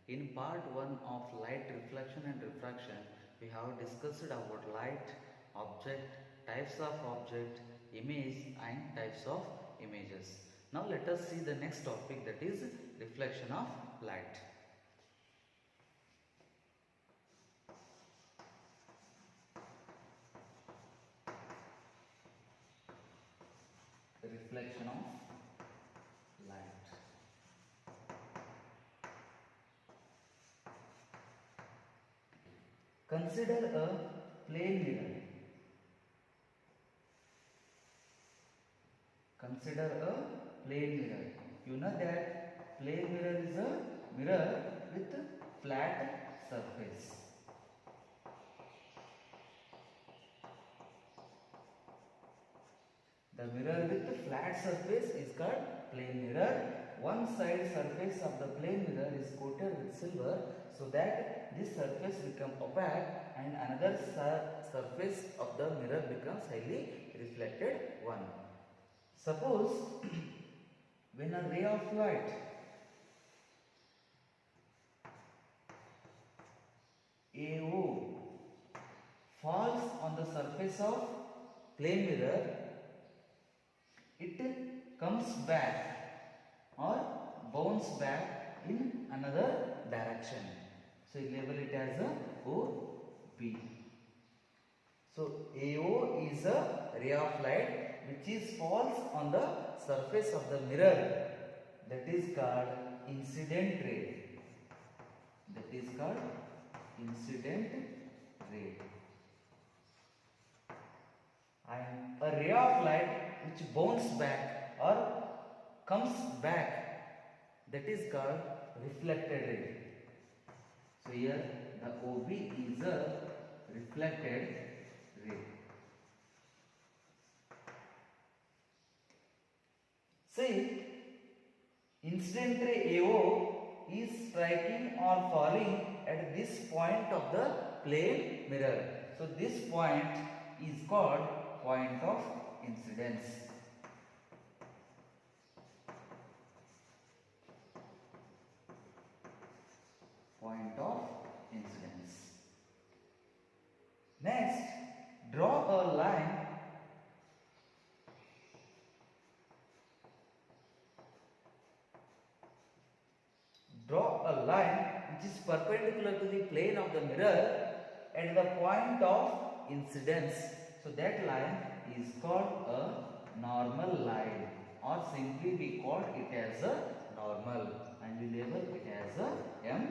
In part 1 of light reflection and refraction, we have discussed about light, object, types of object, image and types of images. Now let us see the next topic, that is reflection of light. The reflection of light. Consider a plane mirror. Consider a plane mirror. You know that plane mirror is a mirror with flat surface. The mirror with the flat surface is called plane mirror. One side surface of the plane mirror is coated with silver so that this surface becomes opaque and another surface of the mirror becomes highly reflected one. Suppose when a ray of light AO falls on the surface of plane mirror, it comes back or bounce back in another direction. So you label it as a OB. So AO is a ray of light which falls on the surface of the mirror. That is called incident ray. That is called incident ray. And a ray of light which bounces back or comes back, that is called reflected ray. So here the OB is a reflected ray. See, incident ray AO is striking or falling at this point of the plane mirror. So this point is called point of incidence. Point of incidence. Next, draw a line which is perpendicular to the plane of the mirror at the point of incidence. So that line is called a normal line, or simply we call it as a normal, and we label it as a MM.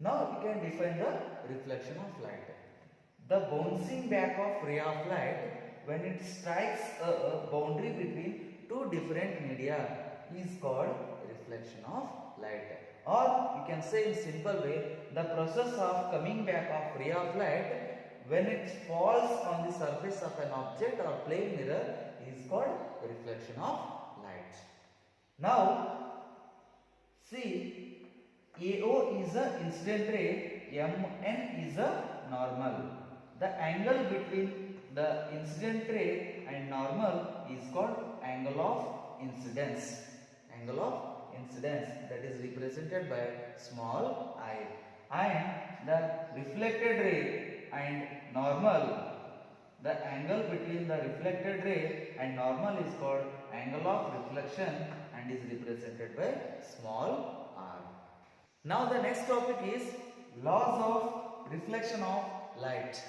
Now we can define the reflection of light. The bouncing back of ray of light when it strikes a boundary between two different media is called reflection of light. Or you can say in simple way, the process of coming back of ray of light when it falls on the surface of an object or plane mirror is called reflection of light. Now see, AO is a incident ray, MN is a normal. The angle between the incident ray and normal is called angle of incidence. Angle of incidence, that is represented by small I. And the reflected ray and normal, the angle between the reflected ray and normal is called angle of reflection and is represented by small r. Now the next topic is laws of reflection of light.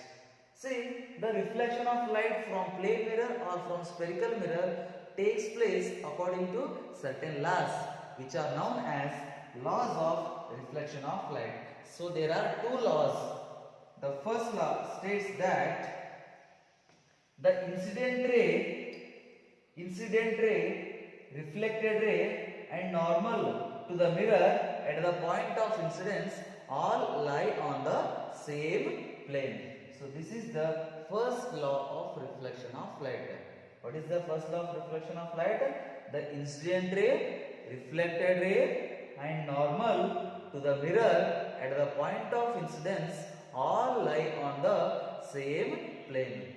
See, the reflection of light from plane mirror or from spherical mirror takes place according to certain laws which are known as laws of reflection of light. So there are two laws. The first law states that the incident ray, reflected ray and normal to the mirror at the point of incidence all lie on the same plane. So this is the first law of reflection of light. What is the first law of reflection of light? The incident ray, reflected ray and normal to the mirror at the point of incidence all lie on the same plane.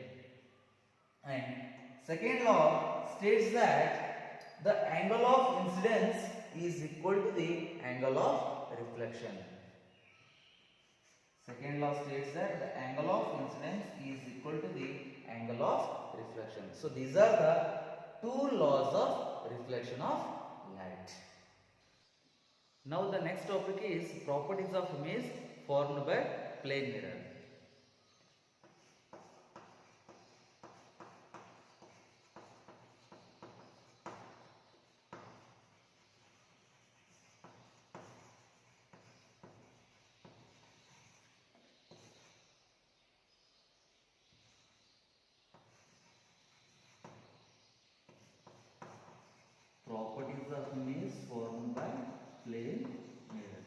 And second law states that the angle of incidence is equal to the angle of reflection. Second law states that the angle of incidence is equal to the angle of reflection. So these are the two laws of reflection of light. Now the next topic is properties of image formed by plane mirror. Properties of image formed by plane mirror.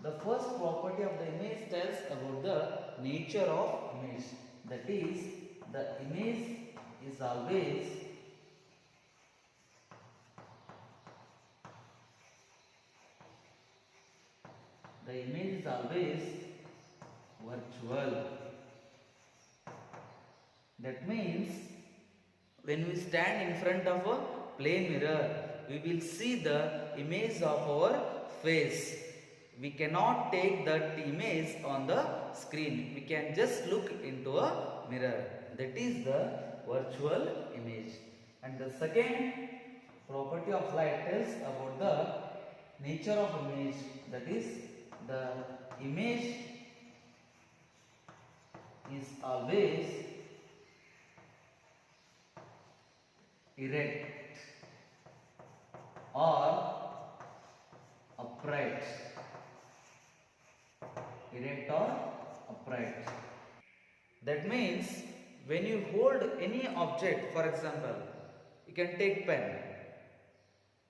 The first property of the image tells about the nature of image. That is, the image is always virtual. That means when we stand in front of a plane mirror, we will see the image of our face. We cannot take that image on the screen. We can just look into a mirror. That is the virtual image. And the second property of light tells about the nature of image. That is, the image is always erect or upright. Erect or upright. That means when you hold any object, for example, you can take pen.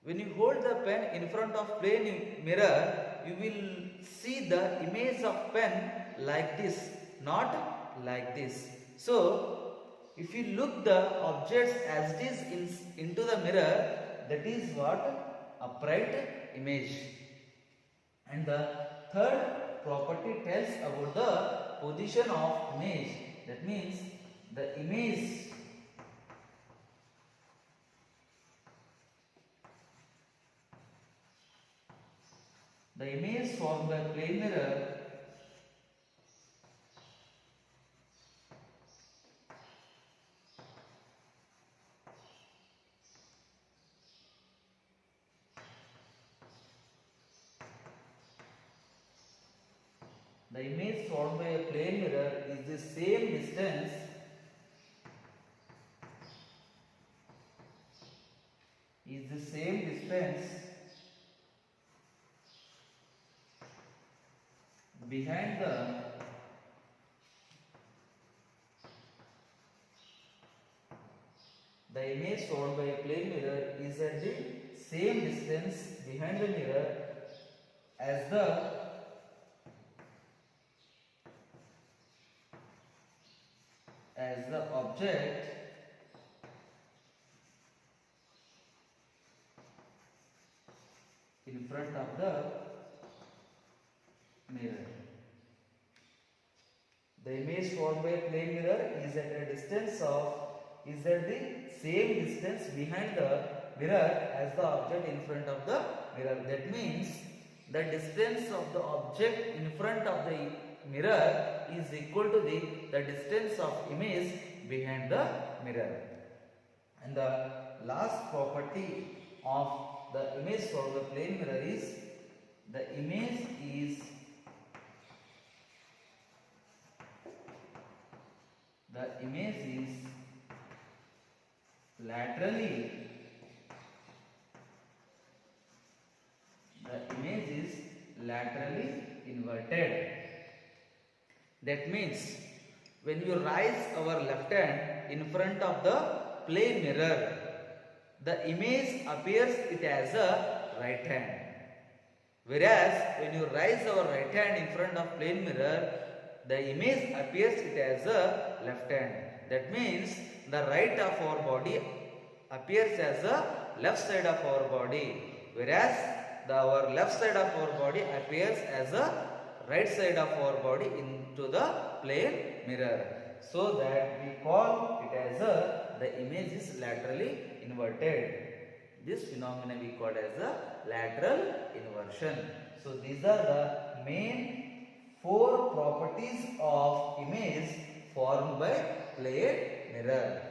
When you hold the pen in front of plane mirror, you will see the image of pen like this, not like this. So, if you look the objects as it is into the mirror, that is what? Upright image. And the third property tells about the position of image. That means the image formed by plane mirror is the same distance behind the image formed by a plane mirror is at the same distance behind the mirror as the object in front of the mirror. The image formed by a plane mirror is at the same distance behind the mirror as the object in front of the mirror. That means the distance of the object in front of the mirror is equal to the distance of image behind the mirror. And the last property of the image formed by plane mirror is the image is laterally inverted. That means when you raise our left hand in front of the plane mirror, the image appears it as a right hand. Whereas when you raise our right hand in front of plane mirror, the image appears it as a left hand. That means the right of our body appears as the left side of our body, whereas our left side of our body appears as the right side of our body into the plane mirror. So that we call it as the image is laterally inverted. This phenomenon we call as the lateral inversion. So these are the main 4 properties of image formed by plate mirror.